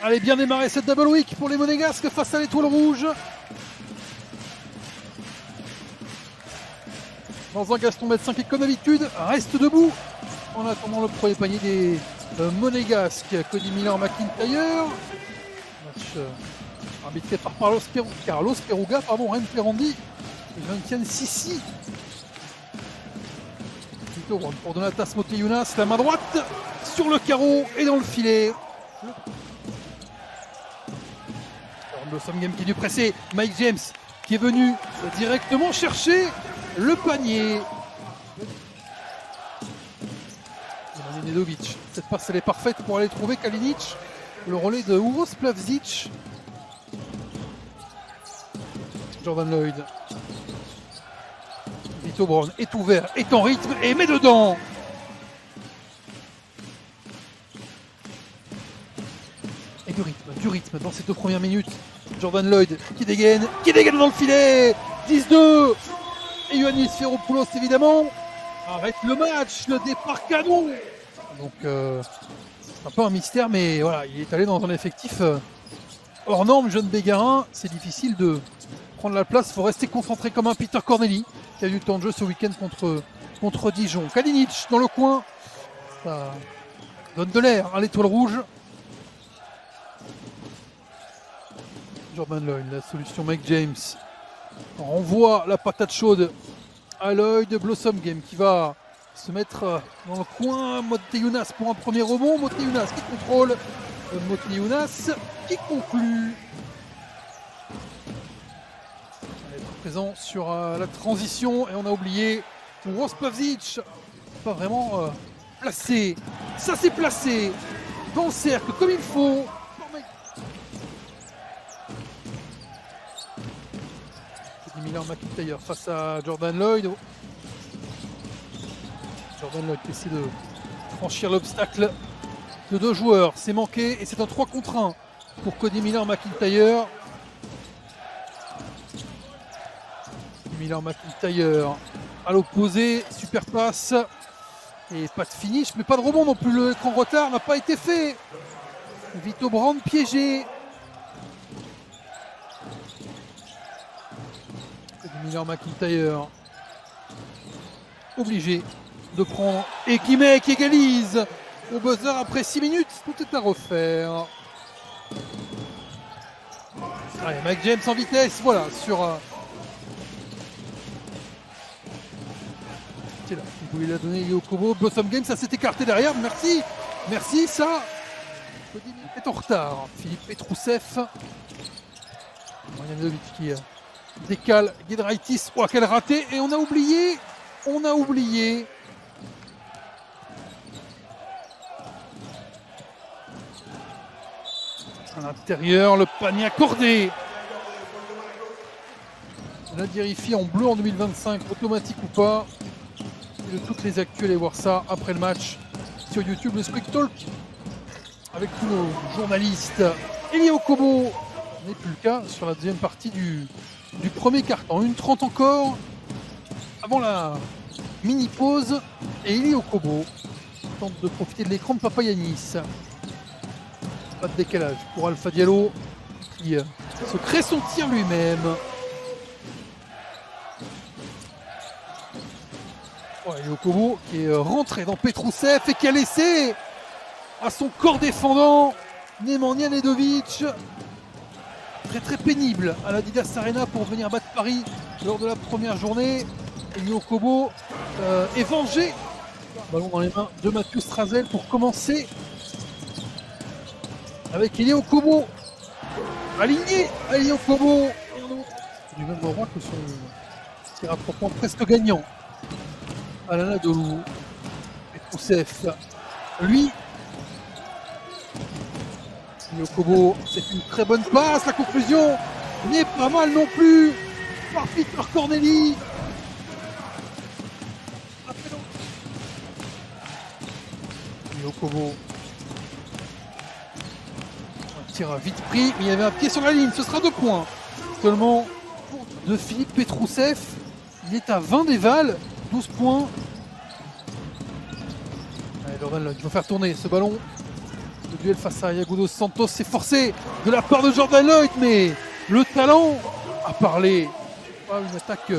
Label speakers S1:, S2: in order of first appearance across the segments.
S1: Allez, bien démarrer cette double week pour les Monégasques face à l'Étoile Rouge. Dans un Gaston Médecin qui, comme d'habitude, reste debout en attendant le premier panier des Monégasques. Cody Miller, McIntyre. Match arbitré par Carlos Peruga, Ren Ferrandi et Vinciane Sissi. Plutôt pour Donatas Moteyunas, la main droite sur le carreau et dans le filet. Blossom Game qui est dû presser. Mike James qui est venu directement chercher le panier. Nedovic. Cette passe elle est parfaite pour aller trouver Kalinic. Le relais de Uros Plavsic. Jordan Lloyd. Vito Brown est ouvert, est en rythme et met dedans. Et du rythme dans ces 2 premières minutes. Jordan Lloyd qui dégaine dans le filet. 10-2. Et Ioannis Ferropoulos évidemment arrête le match, le départ canon. Donc c'est un peu un mystère, mais voilà, il est allé dans un effectif hors norme, jeune Bégarin. C'est difficile de prendre la place, il faut rester concentré comme un Peter Corneli qui a eu le temps de jeu ce week-end contre Dijon. Kalinic dans le coin, ça donne de l'air à l'Étoile Rouge. Jordan Lloyd, la solution Mike James. On renvoie la patate chaude à Lloyd. Blossom Game qui va se mettre dans le coin. Moteyunas pour un premier rebond. Moteyunas qui contrôle. Moteyunas qui conclut. Elle est présent sur la transition et on a oublié Uros Plavsic. Pas vraiment placé. Ça s'est placé dans le cercle comme il faut. Miller McIntyre face à Jordan Lloyd. Jordan Lloyd qui essaie de franchir l'obstacle de 2 joueurs. C'est manqué et c'est un 3 contre 1 pour Cody Miller McIntyre. Miller McIntyre à l'opposé. Super passe. Et pas de finish, mais pas de rebond non plus. Le écran retard n'a pas été fait. Vito Brown piégé. Miller McIntyre obligé de prendre et qui égalise au buzzer après 6 minutes. Tout est à refaire. Allez, Mike James en vitesse, voilà, sur c'est là, il voulait la donner au Kobo. Blossom Game, ça s'est écarté derrière. Merci, ça est en retard. Philippe Petrouseff. Marianovic qui décale Giedraitis. Oh, quel raté. Et on a oublié. À l'intérieur, le panier accordé. La Dirifi en bleu en 2025, automatique ou pas. Et de toutes les actus, allez voir ça après le match sur YouTube, le Squeak Talk. Avec tous nos journalistes. Elie Okobo. Ce n'est plus le cas sur la deuxième partie du premier quart-temps. 1:30 encore avant la mini-pause. Et Elie Okobo tente de profiter de l'écran de Papagiannis. Pas de décalage pour Alpha Diallo qui se crée son tir lui-même. Elie Okobo qui est rentré dans Petrouseff et qui a laissé à son corps défendant Nemanja Nedovic. Très pénible à l'Adidas Arena pour venir battre Paris lors de la première journée. Elie Okobo est vengé. Ballon dans les mains de Mathieu Strazel pour commencer. Avec Elie Okobo aligné. Elie Okobo du même endroit que son tir à 3 points presque gagnant. Alana Dolou. Petrouseff. Lui. Elie Okobo, c'est une très bonne passe. La conclusion n'est pas mal non plus par Peter Corneli. Elie Okobo. Un tir vite pris, mais il y avait un pied sur la ligne. Ce sera 2 points seulement de Philippe Petrouseff. Il est à 20 déval, 12 points. Allez, Jordan Lloyd, il faut faire tourner ce ballon. Le duel face à Iago dos Santos s'est forcé de la part de Jordan Lloyd, mais le talent a parlé. Ah, une attaque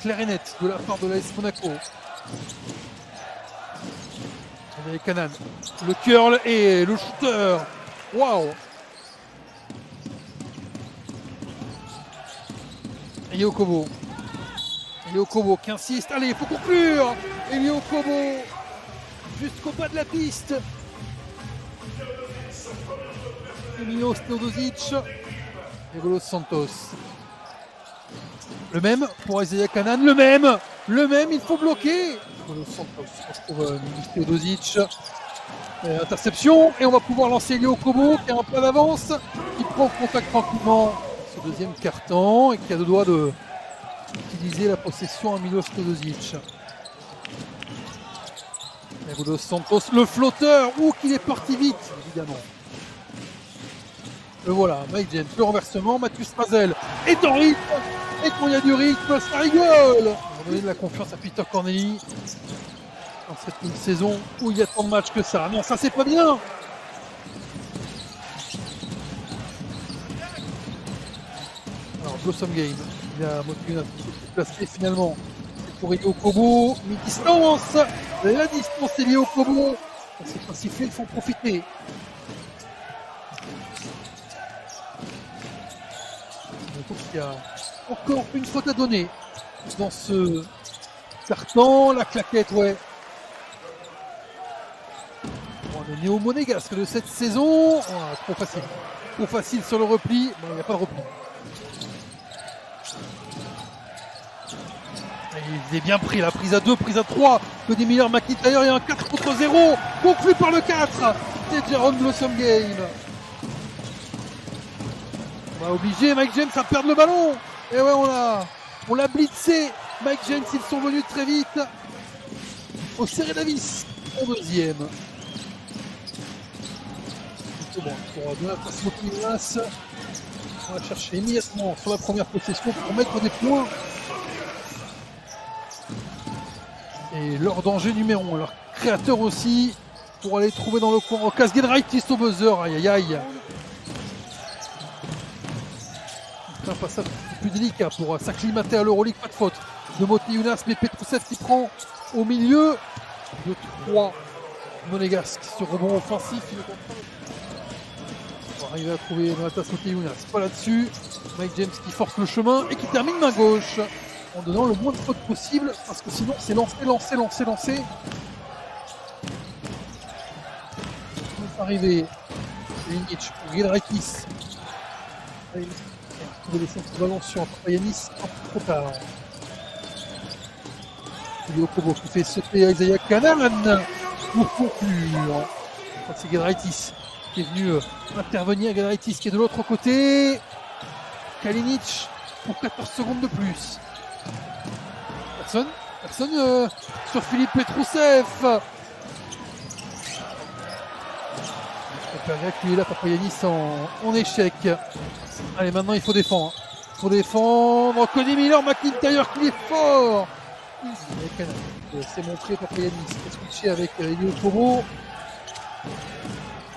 S1: claire et nette de la part de l'AS Monaco. Avec Canan, le curl et le shooter. Waouh! Elio Kobo. Elio Kobo qui insiste. Allez, il faut conclure! Elio Kobo jusqu'au bas de la piste. Milos Teodosic et Golos Santos. Le même pour Isaiah Canan, le même, il faut bloquer. Golos Santos, on retrouve Milos Teodosic. Interception, et on va pouvoir lancer Elio Kobo qui a un pas d'avance, qui prend le contact tranquillement ce deuxième carton et qui a le doigt d'utiliser la possession à Milos Teodosic. Golos Santos, le flotteur, qu'il est parti vite, évidemment. Le voilà, Mike James, le renversement, Mathieu Strazel est en rythme, et quand il y a du rythme, ça rigole. On va donner de la confiance à Peter Corneli dans cette saison où il y a tant de matchs que ça. Non, ça c'est pas bien. Alors, Blossom Game, il a motivé un petit peu placé finalement. Pour Elio Kobo, mi-distance, la distance Elio Kobo, c'est pas sifflé, il faut en profiter. Il y a encore une faute à donner dans ce carton, la claquette, ouais. Bon, le néo-monégasque de cette saison, trop facile sur le repli, bon, il n'y a pas de repli. Il est bien pris, la prise à 2, prise à 3, Cody Miller, McIntyre, il y a un 4 contre 0, conclu par le 4, c'est Jaron Blossom Game. On va obliger Mike James à perdre le ballon. Et ouais, on l'a blitzé. Mike James, ils sont venus très vite. Au serré Davis, en deuxième. Bon, pour donner la place au Pilas, on va chercher immédiatement sur la première possession pour mettre des points. Et leur danger numéro 1, leur créateur aussi, pour aller trouver dans le coin. Oh, Casguen Wright au buzzer, aïe aïe aïe. Un passage plus délicat pour s'acclimater à l'Euroleague, pas de faute de Moté Younas, mais Petrousev qui prend au milieu de 3 monégasques sur rebond offensif. On va arriver à trouver Donatas Moté Younas, pas là-dessus. Mike James qui force le chemin et qui termine main gauche en donnant le moins de fautes possible parce que sinon c'est lancé. On va arriver Linic pour Gilrakis. De laisser ce ballon sur Papayanis un peu trop tard. Elio Kobo qui fait sauter Isaiah Canan pour conclure. C'est Giedraitis qui est venu intervenir. Giedraitis qui est de l'autre côté. Kalinic pour 14 secondes de plus. Personne sur Philippe Petrousev. Qui est là, Papayanis en échec. Allez, maintenant il faut défendre. Cody Miller, McIntyre qui est fort. C'est montré Papayanis qui a switché avec Elio Kobo.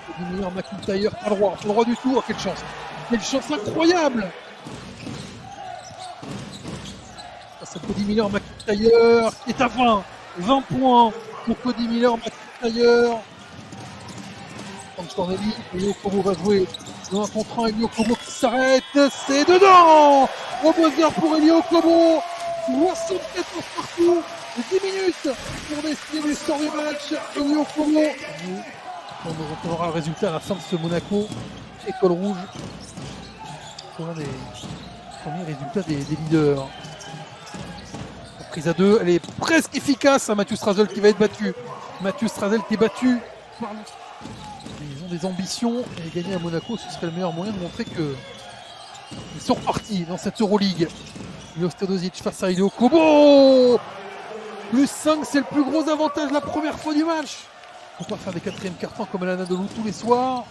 S1: Cody Miller, McIntyre, pas le droit du tout. Oh, quelle chance incroyable. Ça, Cody Miller, McIntyre qui est à 20 points pour Cody Miller, McIntyre. Corneli, Elio Kobo va jouer dans un contre 1, Elio Kobo qui s'arrête, c'est dedans. Au buzzer pour Elio Kobo, 74 partout, 10 minutes pour décider du score du match. Elio Kobo, on aura le résultat à la fin de ce Monaco, école rouge, c'est l'un des premiers résultats des leaders. La prise à 2, elle est presque efficace, Mathieu Strazel qui va être battu. Mathieu Strazel qui est battu par ils ont des ambitions et gagner à Monaco, ce serait le meilleur moyen de montrer que ils sont repartis dans cette Euroleague. Milos Teodosic face à Elio Kobo. Plus 5, c'est le plus gros avantage la première fois du match. Faut pas faire des quatrièmes cartons comme à l'Anadolu tous les soirs.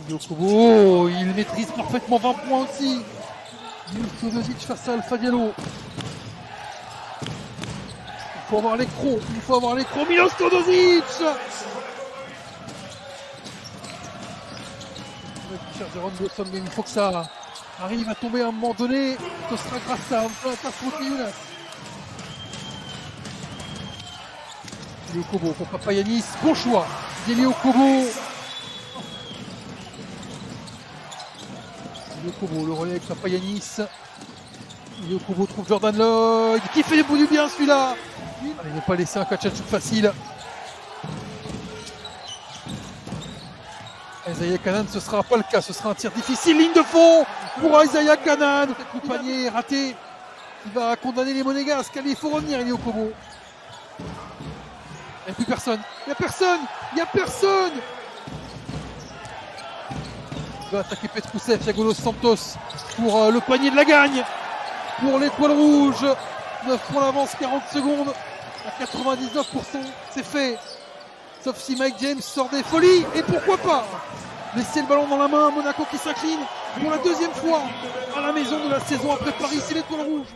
S1: Elio Kobo, il maîtrise parfaitement 20 points aussi. Milos Teodosic face à Alpha Diallo. Il faut avoir l'écran, Milos Teodosic. cher Jérôme Dawson, mais il faut que ça arrive à tomber à un moment donné. Ce sera grâce à Younes. Elio Kobo pour Papagiannis, bon choix d'Elio Kobo. Elio Kobo, le relais avec Papagiannis. Elio Kobo trouve Jordan Lloyd, qui fait les bouts du bien celui-là. Il ne pas laisser un catch and shoot facile. Isaiah Canaan, ce ne sera pas le cas, ce sera un tir difficile, ligne de fond pour Isaiah Canaan. Le panier raté, il va condamner les Monégasques. Allez, il faut revenir, Elio Kobo. Il n'y a plus personne, il n'y a personne, il n'y a personne. Il va attaquer Petrousev, Thiago Dos Santos pour le panier de la gagne. Pour l'étoile rouge, 9 points d'avance, 40 secondes, à 99%, c'est fait. Sauf si Mike James sort des folies, et pourquoi pas laisser le ballon dans la main à Monaco qui s'incline pour la deuxième fois à la maison de la saison après Paris, c'est l'étoile rouge.